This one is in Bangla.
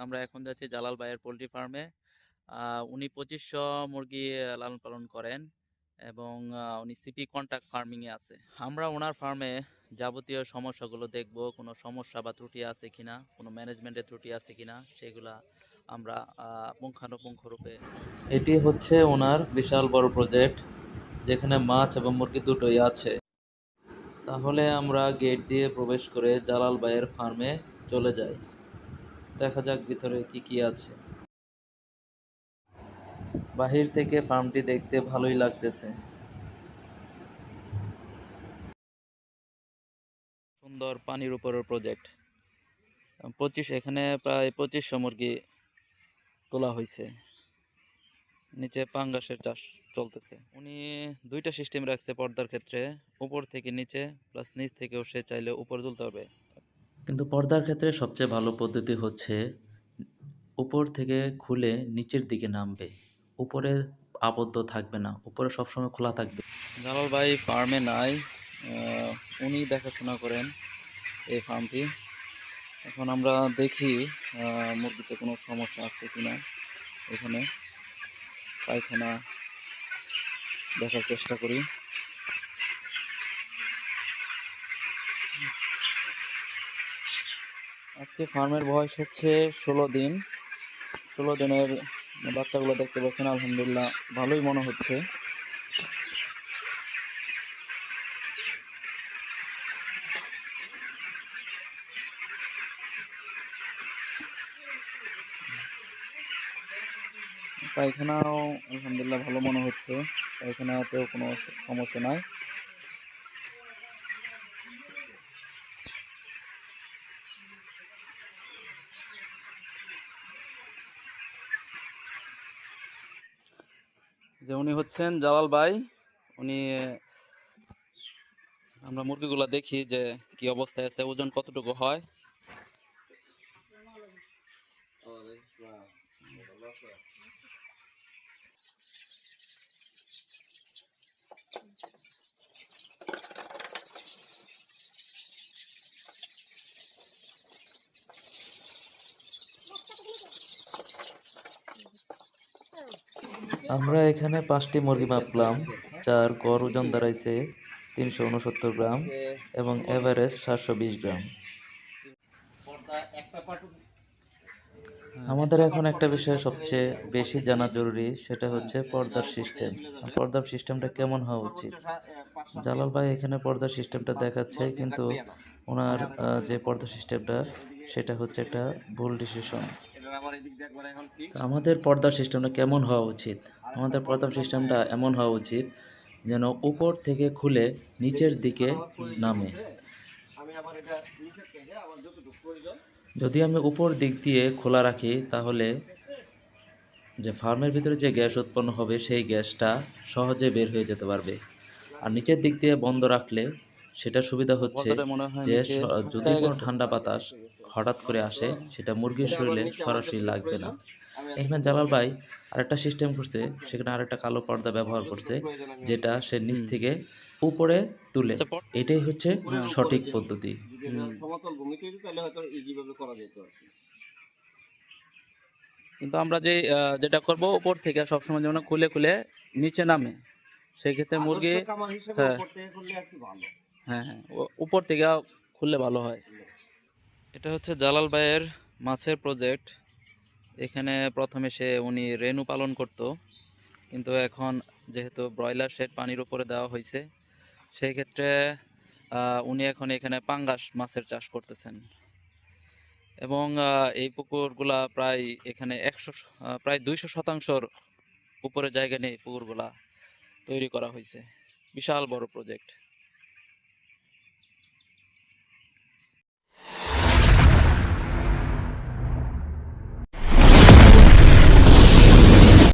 আমরা এখন যাচ্ছি জালাল ভাইয়ের পোল্ট্রি ফার্মে। উনি 2500 মুরগি লালন পালন করেন এবং উনি সিপি কন্ট্রাক্ট ফার্মিংয়ে আছে। আমরা ওনার ফার্মে যাবতীয় সমস্যাগুলো দেখব, কোনো সমস্যা বা ত্রুটি আছে কিনা, কোনো ম্যানেজমেন্টের ত্রুটি আছে কিনা, সেগুলা আমরা পুঙ্খানুপুঙ্খ রূপে। এটি হচ্ছে ওনার বিশাল বড় প্রজেক্ট, যেখানে মাছ এবং মুরগি দুটোই আছে। তাহলে আমরা গেট দিয়ে প্রবেশ করে জালাল ভাইয়ের ফার্মে চলে যাই। দেখা যাক ভিতরে কি কি আছে। বাহির থেকে ফার্মটি দেখতে ভালোই লাগতেছে। সুন্দর পানির উপরের প্রজেক্ট। এখানে প্রায় 2500 মুরগি তোলা হয়েছে। নিচে পাঙ্গাসের চাষ চলতেছে। উনি দুইটা সিস্টেম রাখছে পর্দার ক্ষেত্রে, উপর থেকে নিচে প্লাস নিচ থেকেও সে চাইলে উপরে তুলতে হবে। কিন্তু পর্দার ক্ষেত্রে সবচেয়ে ভালো পদ্ধতি হচ্ছে উপর থেকে খুলে নিচের দিকে নামবে, উপরে আবদ্ধ থাকবে না, উপরে সবসময় খোলা থাকবে। জালাল ভাই ফার্মে নাই, উনি দেখাশোনা করেন এই ফার্মটি। এখন আমরা দেখি মুরগিতে কোনো সমস্যা আছে কিনা। এখানে পায়খানা দেখার চেষ্টা করি। আজকে ফার্মের বয়স হচ্ছে 16 দিন। 16 দিনের বাচ্চাগুলো দেখতে পাচ্ছেন, আলহামদুলিল্লাহ ভালোই মনে হচ্ছে। পায়খানাও আলহামদুলিল্লাহ ভালো মনে হচ্ছে, পায়খানাতেও কোনো সমস্যা নাই। যে উনি হচ্ছেন জালাল ভাই, উনি আমরা মুরগিগুলা দেখি যে কি অবস্থায় আছে, ওজন কতটুকু হয়। আমরা এখানে 5টি মুরগি মাপলাম, যার গড় ওজন দাঁড়াইছে 369 গ্রাম এবং এভারেজ 720 গ্রাম। আমাদের এখন একটা বিষয় সবচেয়ে বেশি জানা জরুরি, সেটা হচ্ছে পর্দার সিস্টেম। পর্দার সিস্টেমটা কেমন হওয়া উচিত। জালাল ভাই এখানে পর্দার সিস্টেমটা দেখাচ্ছে, কিন্তু ওনার যে পর্দা সিস্টেমটা সেটা হচ্ছে একটা ভুল ডিসিশন। আমাদের পর্দার সিস্টেমটা কেমন হওয়া উচিত। আমাদের পর্দার সিস্টেমটা এমন হওয়া উচিত যেন উপর থেকে খুলে নিচের দিকে নামে। যদি আমি উপর দিক দিয়ে খোলা রাখি, তাহলে যে ফার্মের ভিতরে যে গ্যাস উৎপন্ন হবে সেই গ্যাসটা সহজে বের হয়ে যেতে পারবে। আর নিচের দিক দিয়ে বন্ধ রাখলে সেটা সুবিধা হচ্ছে যে যদি কোনো ঠান্ডা বাতাস হঠাৎ করে আসে, সেটা মুরগির শরীরে সরাসরি লাগবে না। এখানে জালাল ভাই আরেকটা সিস্টেম করছে, সেখানে আরেকটা কালো পর্দা ব্যবহার করছে, যেটা সে নিচ থেকে উপরে তুলে। এটাই হচ্ছে সঠিক পদ্ধতি। কিন্তু আমরা যেটা করব, উপর থেকে সবসময় যেন খুলে খুলে নিচে নামে, সেই ক্ষেত্রে মুরগি হ্যাঁ হ্যাঁ হ্যাঁ উপর থেকে খুললে ভালো হয়। এটা হচ্ছে জালাল ভাইয়ের মাছের প্রজেক্ট। এখানে প্রথমে উনি রেনু পালন করত, কিন্তু এখন যেহেতু ব্রয়লার শেড পানির উপরে দেওয়া হয়েছে, সেই ক্ষেত্রে উনি এখন এখানে পাঙ্গাস মাছের চাষ করতেছেন। এবং এই পুকুরগুলা প্রায় এখানে প্রায় 200% উপরে জায়গা নিয়ে পুকুরগুলা তৈরি করা হয়েছে। বিশাল বড় প্রজেক্ট।